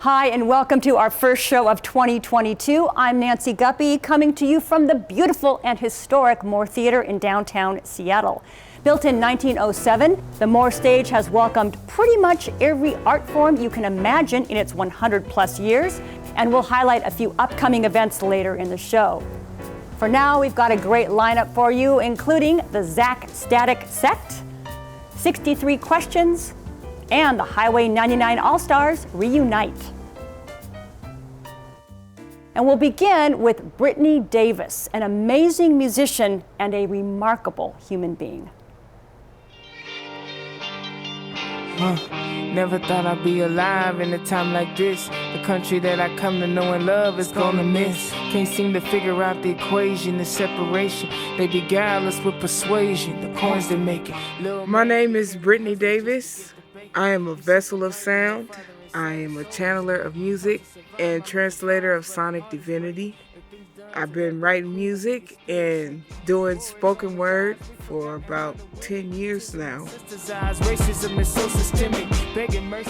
Hi, and welcome to our first show of 2022. I'm Nancy Guppy, coming to you from the beautiful and historic Moore Theater in downtown Seattle. Built in 1907, the Moore Stage has welcomed pretty much every art form you can imagine in its 100 plus years, and we'll highlight a few upcoming events later in the show. For now, we've got a great lineup for you, including the Zack Static Sect, 63 Questions, and the Highway 99 AllStars reunite. And we'll begin with Brittany Davis, an amazing musician and a remarkable human being. Never thought I'd be alive in a time like this. The country that I come to know and love is gonna miss. Can't seem to figure out the equation, the separation. They beguile us with persuasion, the coins they make it. My name is Brittany Davis. I am a vessel of sound. I am a channeler of music and translator of sonic divinity. I've been writing music and doing spoken word for about 10 years now.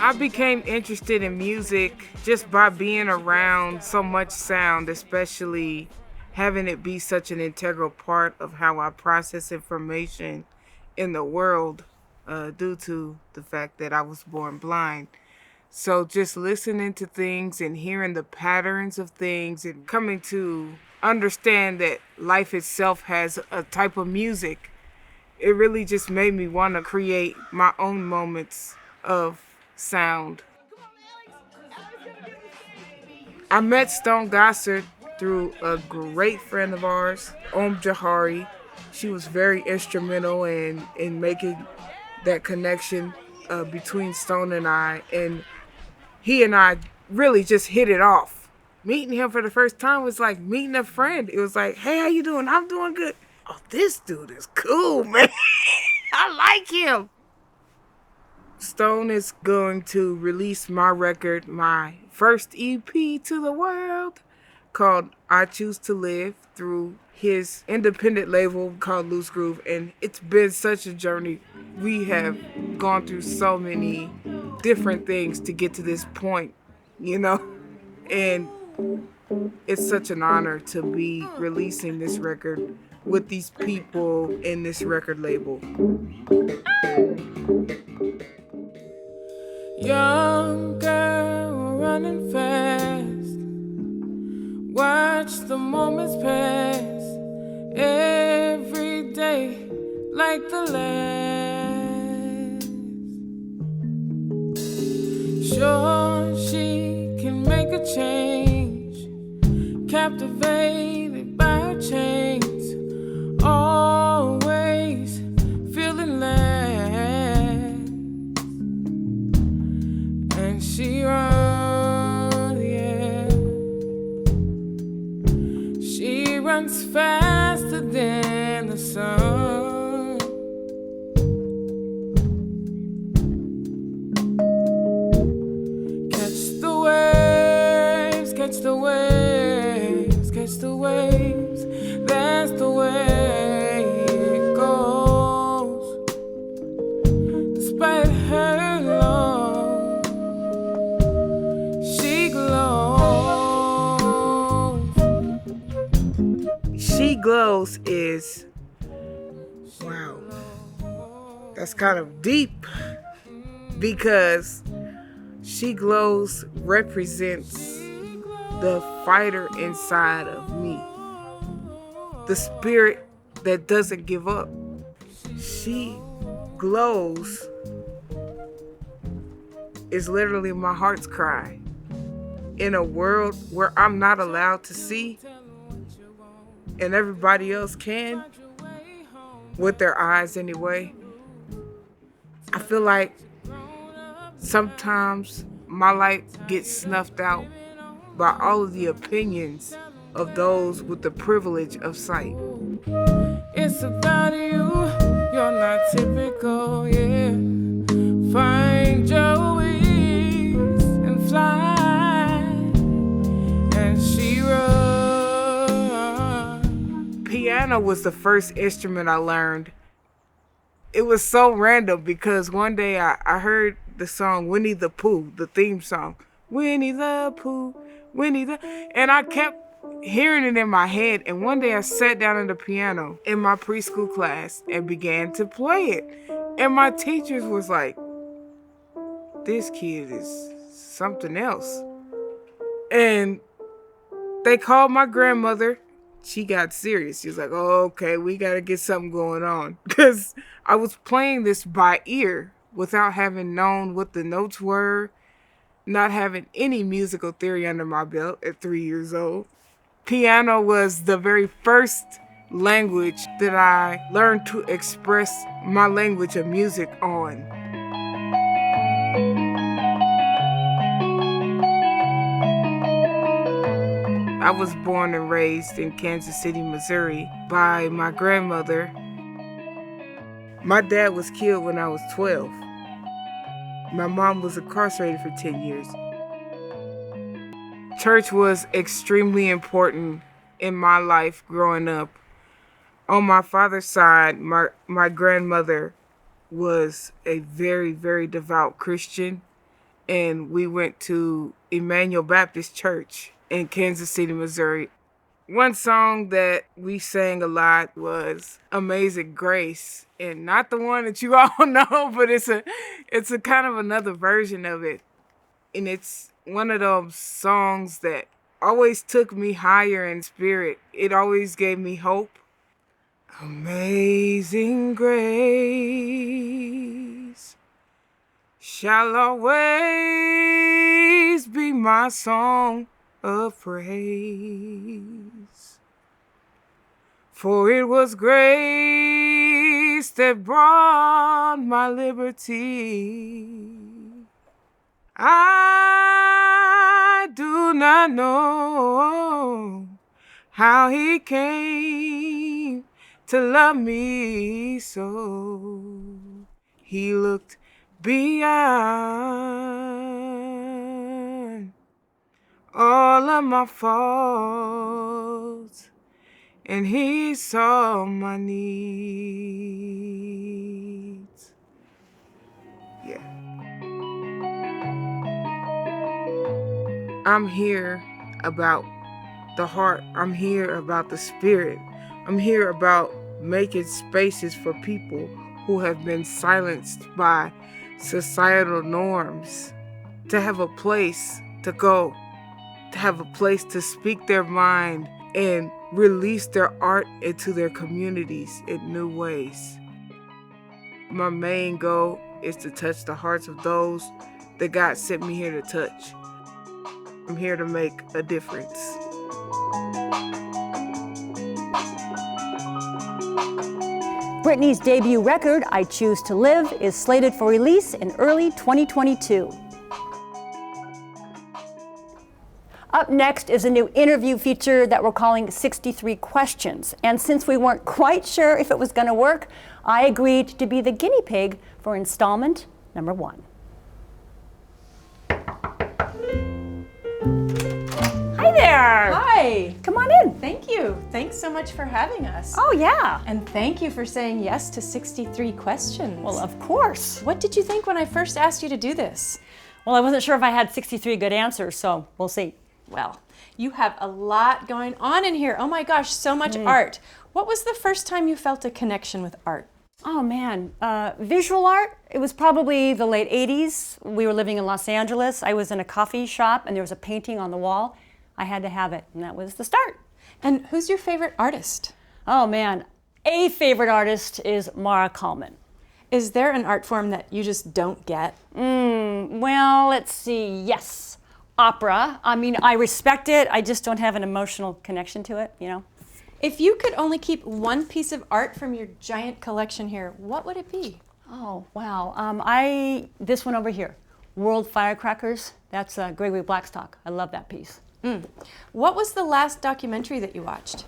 I became interested in music just by being around so much sound, especially having it be such an integral part of how I process information in the world due to the fact that I was born blind. So just listening to things and hearing the patterns of things and coming to understand that life itself has a type of music, it really just made me want to create my own moments of sound. I met Stone Gossard through a great friend of ours, Jahari. She was very instrumental in making that connection between Stone and I, and he and I really just hit it off. Meeting him for the first time was like meeting a friend. It was like, hey, how you doing? I'm doing good. Oh, this dude is cool, man. I like him. Stone is going to release my record, my first EP to the world, called I Choose to Live, through his independent label called Loose Groove. And it's been such a journey. We have gone through so many different things to get to this point, you know? And it's such an honor to be releasing this record with these people in this record label. Young girl running fast, watch the moments pass, every day like the last. Sure, she can make a change, captivated by her chains, always feeling last. And she runs, yeah, she runs faster than the sun. Catch the waves, catch the waves, that's the way it goes. Despite her loss, she glows. She Glows is, wow, that's kind of deep, because She Glows represents the fighter inside of me, the spirit that doesn't give up. She Glows is literally my heart's cry in a world where I'm not allowed to see and everybody else can, with their eyes anyway. I feel like sometimes my light gets snuffed out by all of the opinions of those with the privilege of sight. It's about you, you're not typical, yeah. Find your wings and fly, and she runs. Piano was the first instrument I learned. It was so random because one day I heard the song Winnie the Pooh, the theme song. Winnie the Pooh, Winnie the... And I kept hearing it in my head. And one day I sat down at the piano in my preschool class and began to play it. And my teachers was like, this kid is something else. And they called my grandmother. She got serious. She was like, oh, okay, we got to get something going on. Because I was playing this by ear without having known what the notes were, not having any musical theory under my belt at 3 years old. Piano was the very first language that I learned to express my language of music on. I was born and raised in Kansas City, Missouri by my grandmother. My dad was killed when I was 12. My mom was incarcerated for 10 years. Church was extremely important in my life growing up. On my father's side, my grandmother was a very, very devout Christian, and we went to Emmanuel Baptist Church in Kansas City, Missouri. One song that we sang a lot was Amazing Grace, and not the one that you all know, but it's a kind of another version of it. And it's one of those songs that always took me higher in spirit. It always gave me hope. Amazing grace shall always be my song of praise. For it was grace that brought my liberty. I do not know how he came to love me so. He looked beyond all of my faults, and he saw my needs. Yeah. I'm here about the heart. I'm here about the spirit. I'm here about making spaces for people who have been silenced by societal norms, to have a place to go, to have a place to speak their mind and release their art into their communities in new ways. My main goal is to touch the hearts of those that God sent me here to touch. I'm here to make a difference. Brittany's debut record, I Choose to Live, is slated for release in early 2022. Up next is a new interview feature that we're calling 63 Questions. And since we weren't quite sure if it was going to work, I agreed to be the guinea pig for installment number 1. Hi there! Hi! Come on in. Thank you. Thanks so much for having us. Oh, yeah. And thank you for saying yes to 63 questions. Well, of course. What did you think when I first asked you to do this? Well, I wasn't sure if I had 63 good answers, so we'll see. Well, you have a lot going on in here. Oh my gosh, so much art. What was the first time you felt a connection with art? Oh man, visual art, it was probably the late 80s. We were living in Los Angeles. I was in a coffee shop and there was a painting on the wall. I had to have it, and that was the start. And who's your favorite artist? Oh man, a favorite artist is Mara Kalman. Is there an art form that you just don't get? Well, let's see, yes. Opera. I mean, I respect it. I just don't have an emotional connection to it, you know? If you could only keep one piece of art from your giant collection here, what would it be? Oh, wow. This one over here, World Firecrackers. That's Gregory Blackstock. I love that piece. What was the last documentary that you watched?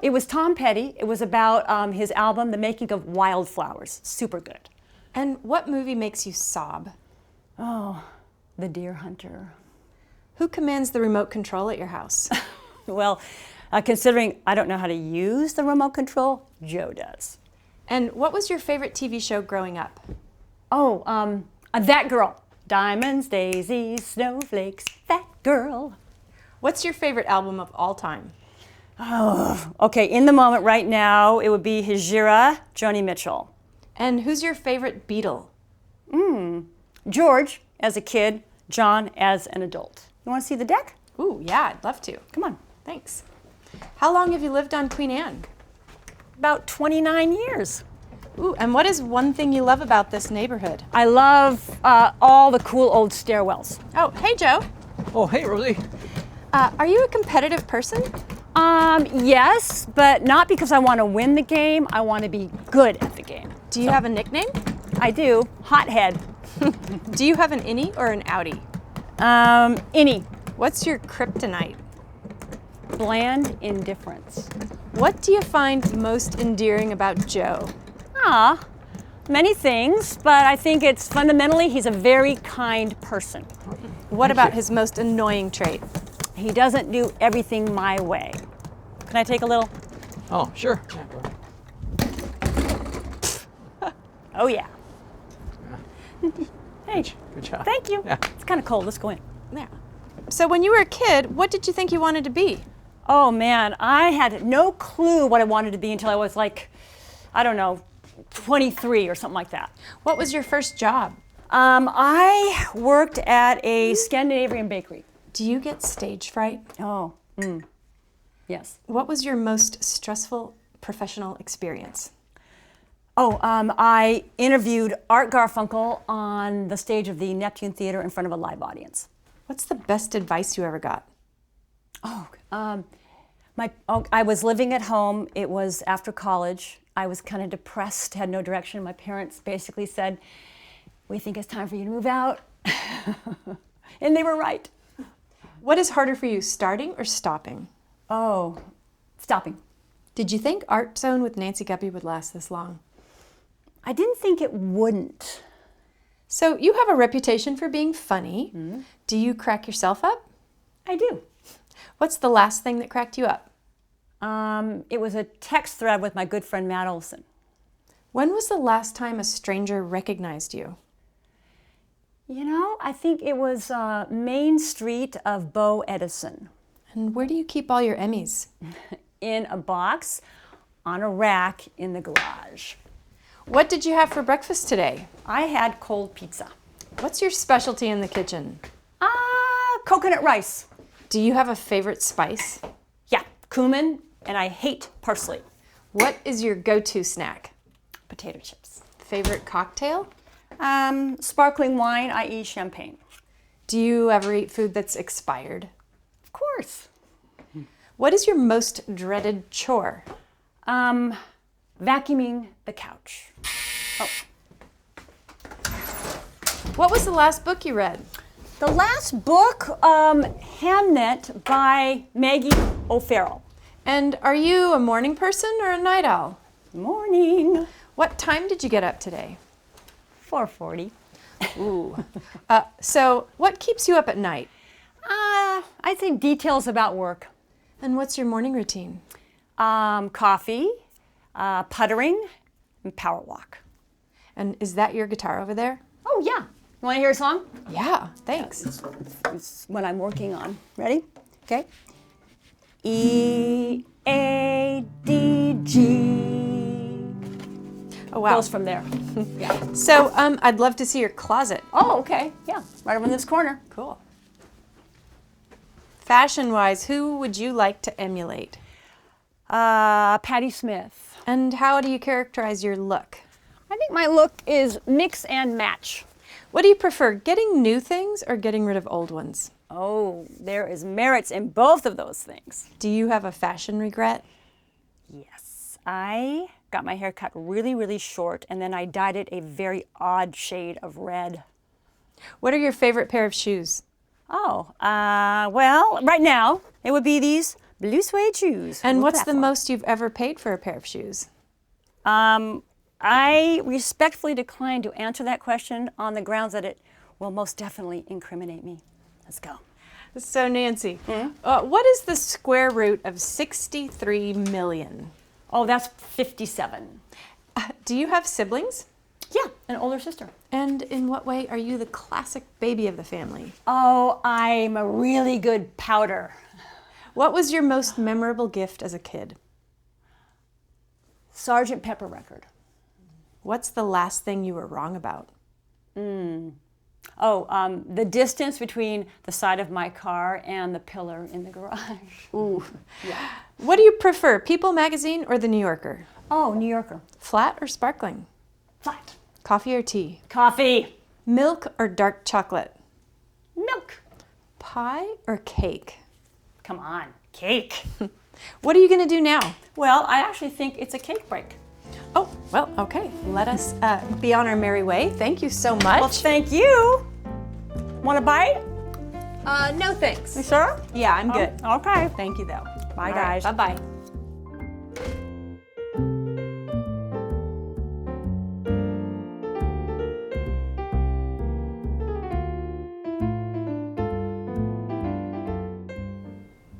It was Tom Petty. It was about his album, The Making of Wildflowers. Super good. And what movie makes you sob? Oh, The Deer Hunter. Who commands the remote control at your house? Well, considering I don't know how to use the remote control, Joe does. And what was your favorite TV show growing up? Oh, That Girl. Diamonds, daisies, snowflakes, that girl. What's your favorite album of all time? Oh, okay, in the moment right now, it would be Hijira, Joni Mitchell. And who's your favorite Beatle? George as a kid, John as an adult. You want to see the deck? Ooh, yeah, I'd love to. Come on. Thanks. How long have you lived on Queen Anne? About 29 years. Ooh, and what is one thing you love about this neighborhood? I love all the cool old stairwells. Oh, hey, Joe. Oh, hey, Rosie. Are you a competitive person? Yes, but not because I want to win the game. I want to be good at the game. Do you have a nickname? I do. Hothead. Do you have an innie or an outie? Innie. What's your kryptonite? Bland indifference. What do you find most endearing about Joe? Many things, but I think it's fundamentally he's a very kind person. What about his most annoying trait? He doesn't do everything my way. Can I take a little? Oh, sure. Oh, yeah. Hey, Good job. thank you. Yeah. It's kind of cold. Let's go in. Yeah. So when you were a kid, what did you think you wanted to be? Oh, man, I had no clue what I wanted to be until I was like, I don't know, 23 or something like that. What was your first job? I worked at a Scandinavian bakery. Do you get stage fright? Oh, yes. What was your most stressful professional experience? Oh, I interviewed Art Garfunkel on the stage of the Neptune Theater in front of a live audience. What's the best advice you ever got? I was living at home. It was after college. I was kind of depressed, had no direction. My parents basically said, "We think it's time for you to move out." And they were right. What is harder for you, starting or stopping? Oh, stopping. Did you think Art Zone with Nancy Guppy would last this long? I didn't think it wouldn't. So you have a reputation for being funny. Do you crack yourself up? I do. What's the last thing that cracked you up? It was a text thread with my good friend Matt Olson. When was the last time a stranger recognized you? You know, I think it was Main Street of Bo Edison. And where do you keep all your Emmys? In a box on a rack in the garage. What did you have for breakfast today? I had cold pizza. What's your specialty in the kitchen? Coconut rice. Do you have a favorite spice? Yeah, cumin, and I hate parsley. What is your go-to snack? Potato chips. Favorite cocktail? Sparkling wine, i.e. champagne. Do you ever eat food that's expired? Of course. What is your most dreaded chore? Vacuuming the couch. Oh. What was the last book you read? The last book, Hamnet by Maggie O'Farrell. And are you a morning person or a night owl? Morning. What time did you get up today? 4:40. Ooh. So what keeps you up at night? I'd say details about work. And what's your morning routine? Coffee, puttering, and power walk. And is that your guitar over there? Oh, yeah. You want to hear a song? Yeah, thanks. It's what I'm working on. Ready? Okay. E, A, D, G. Oh, wow. Goes from there. Yeah. So I'd love to see your closet. Oh, okay. Yeah. Right over in this corner. Cool. Fashion-wise, who would you like to emulate? Patti Smith. And how do you characterize your look? I think my look is mix and match. What do you prefer, getting new things or getting rid of old ones? Oh, there is merits in both of those things. Do you have a fashion regret? Yes. I got my hair cut really, really short, and then I dyed it a very odd shade of red. What are your favorite pair of shoes? Oh, well, right now, it would be these blue suede shoes. And what's the platform. most you've ever paid for a pair of shoes? I respectfully decline to answer that question on the grounds that it will most definitely incriminate me. Let's go. So Nancy, what is the square root of 63 million? Oh, that's 57. Do you have siblings? Yeah, An older sister. And in what way are you the classic baby of the family? Oh, I'm a really good powder. What was your most memorable gift as a kid? Sgt. Pepper record. What's the last thing you were wrong about? The distance between the side of my car and the pillar in the garage. Ooh. Yeah. What do you prefer, People magazine or The New Yorker? Oh, New Yorker. Flat or sparkling? Flat. Coffee or tea? Coffee. Milk or dark chocolate? Milk. Pie or cake? Come on, cake. What are you going to do now? Well, I actually think it's a cake break. Oh, well, okay. Let us be on our merry way. Thank you so much. Well, thank you. Want a bite? No thanks. You sure? Yeah, I'm good. Okay. Thank you, though. Bye, guys. Bye-bye.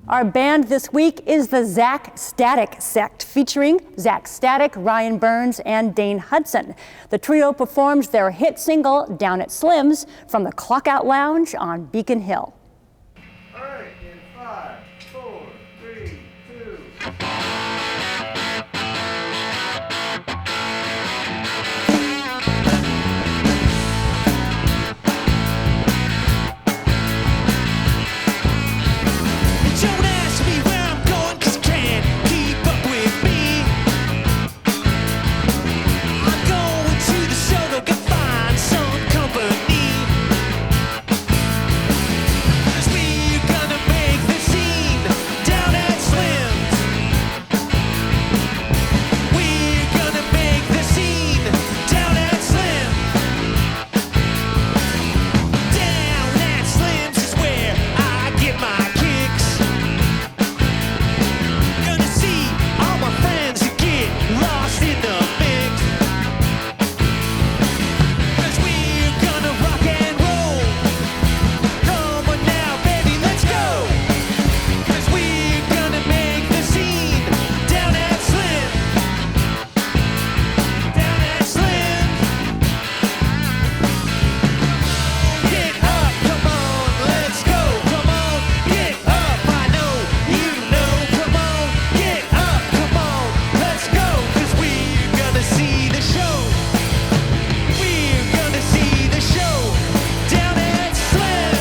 Our band this week is the Zack Static Sect, featuring Zack Static, Ryan Burns, and Dane Hudson. The trio performs their hit single, Down at Slim's, from the Clockout Lounge on Beacon Hill. All right, in 5, 4, 3, 2. Don't ask me where I'm going, 'cause you can't keep up with me. I'm going to the show to go find some company. 'Cause we're gonna make the scene down at Slim's. We're gonna make the scene down at Slim's. Down at Slim's is where I get my kicks. Gonna see all my friends who get lost in the mix. 'Cause we're gonna rock and roll. Come on now, baby, let's go. 'Cause we're gonna make the scene down at Slim. Down at Slim. Get up, come on, let's go. Come on, get up, I know you know. Come on, get up, come on, let's go. 'Cause we're gonna see the show. We're gonna see the show down at Slim.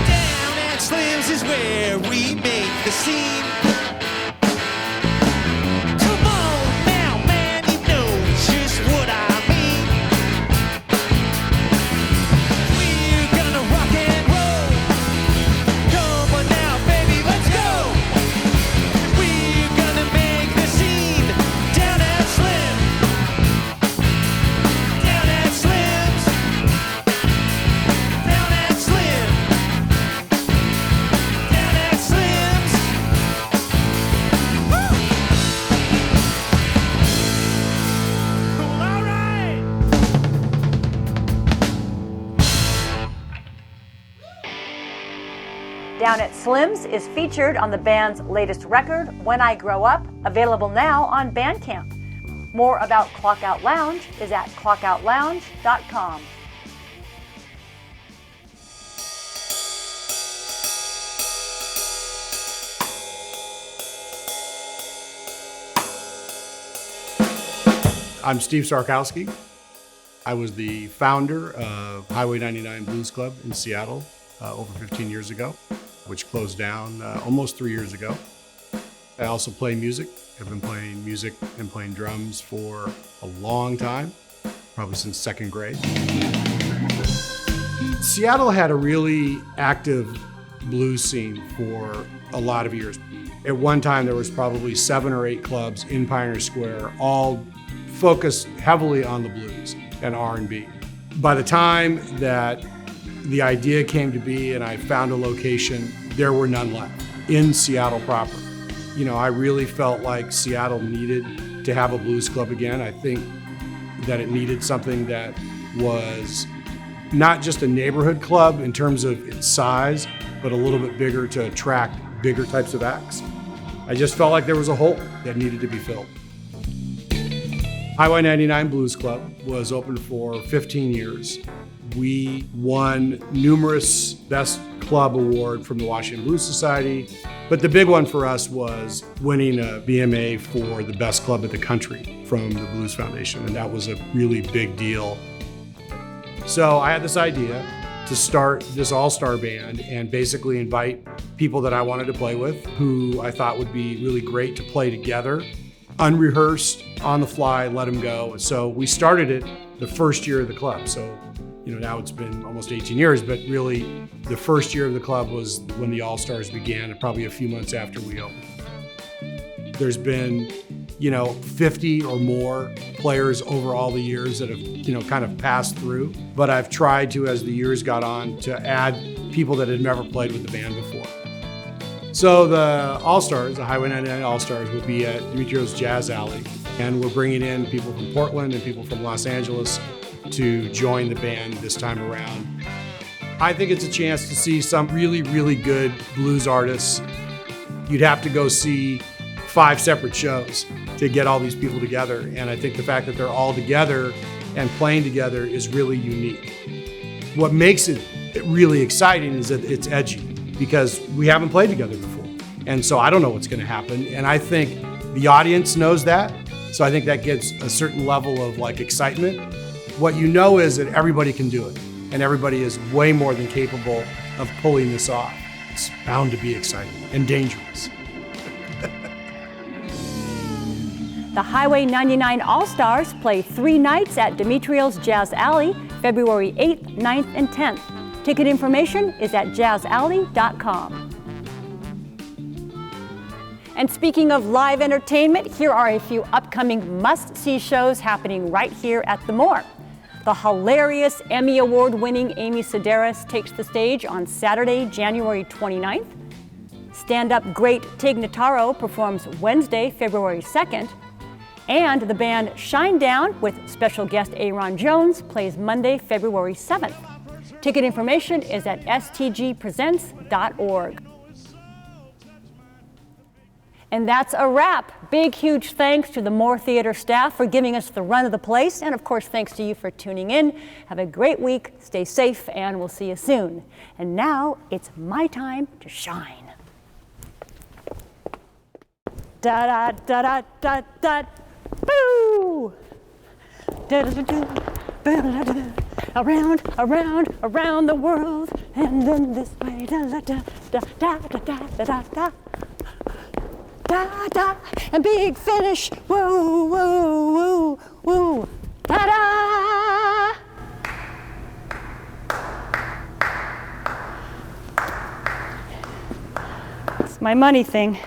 Down at Slim's is where we make the scene. Come on now, man, you know just what I mean. We're gonna rock and roll. Come on now, baby, let's go. We're gonna make the scene down at Slim. Down at Slim's. Down at Slim. Down at Slim's. Woo! Cool, all right. Down at Slim's is featured on the band's latest record, When I Grow Up, available now on Bandcamp. More about Clockout Lounge is at clockoutlounge.com. I'm Steve Sarkowski. I was the founder of Highway 99 Blues Club in Seattle over 15 years ago, which closed down almost 3 years ago. I also play music. I've been playing music and playing drums for a long time, probably since second grade. Seattle had a really active blues scene for a lot of years. At one time, there was probably 7 or 8 clubs in Pioneer Square, all focused heavily on the blues and R&B. By the time that the idea came to be and I found a location, there were none left in Seattle proper. You know, I really felt like Seattle needed to have a blues club again. I think that it needed something that was not just a neighborhood club in terms of its size, but a little bit bigger to attract bigger types of acts. I just felt like there was a hole that needed to be filled. Highway 99 Blues Club was open for 15 years. We won numerous Best Club Award from the Washington Blues Society, but the big one for us was winning a BMA for the best club in the country from the Blues Foundation, and that was a really big deal. So I had this idea to start this all-star band and basically invite people that I wanted to play with, who I thought would be really great to play together, unrehearsed, on the fly, let them go. So we started it the first year of the club. So, now it's been almost 18 years, but really the first year of the club was when the AllStars began, and probably a few months after we opened. There's been, 50 or more players over all the years that have, kind of passed through. But I've tried to, as the years got on, to add people that had never played with the band before. So the AllStars, the Highway 99 AllStars, will be at Dimitrios Jazz Alley. And we're bringing in people from Portland and people from Los Angeles to join the band this time around. I think it's a chance to see some really, really good blues artists. You'd have to go see 5 separate shows to get all these people together. And I think the fact that they're all together and playing together is really unique. What makes it really exciting is that it's edgy, because we haven't played together before. And so I don't know what's going to happen. And I think the audience knows that. So I think that gives a certain level of excitement. What you know is that everybody can do it, and everybody is way more than capable of pulling this off. It's bound to be exciting and dangerous. The Highway 99 All-Stars play 3 nights at Dimitrios Jazz Alley, February 8th, 9th, and 10th. Ticket information is at jazzalley.com. And speaking of live entertainment, here are a few upcoming must-see shows happening right here at the Moore. The hilarious Emmy Award-winning Amy Sedaris takes the stage on Saturday, January 29th. Stand-up great Tig Notaro performs Wednesday, February 2nd. And the band Shinedown, with special guest Aaron Jones, plays Monday, February 7th. Ticket information is at stgpresents.org. And that's a wrap. Big, huge thanks to the Moore Theater staff for giving us the run of the place. And of course, thanks to you for tuning in. Have a great week, stay safe, and we'll see you soon. And now it's my time to shine. Da da da da da da. Boo! Da da da da. Around, around, around the world, and then this way. Da da da da da da da da da. Da da, and big finish, woo, woo, woo, woo, da da. It's my money thing.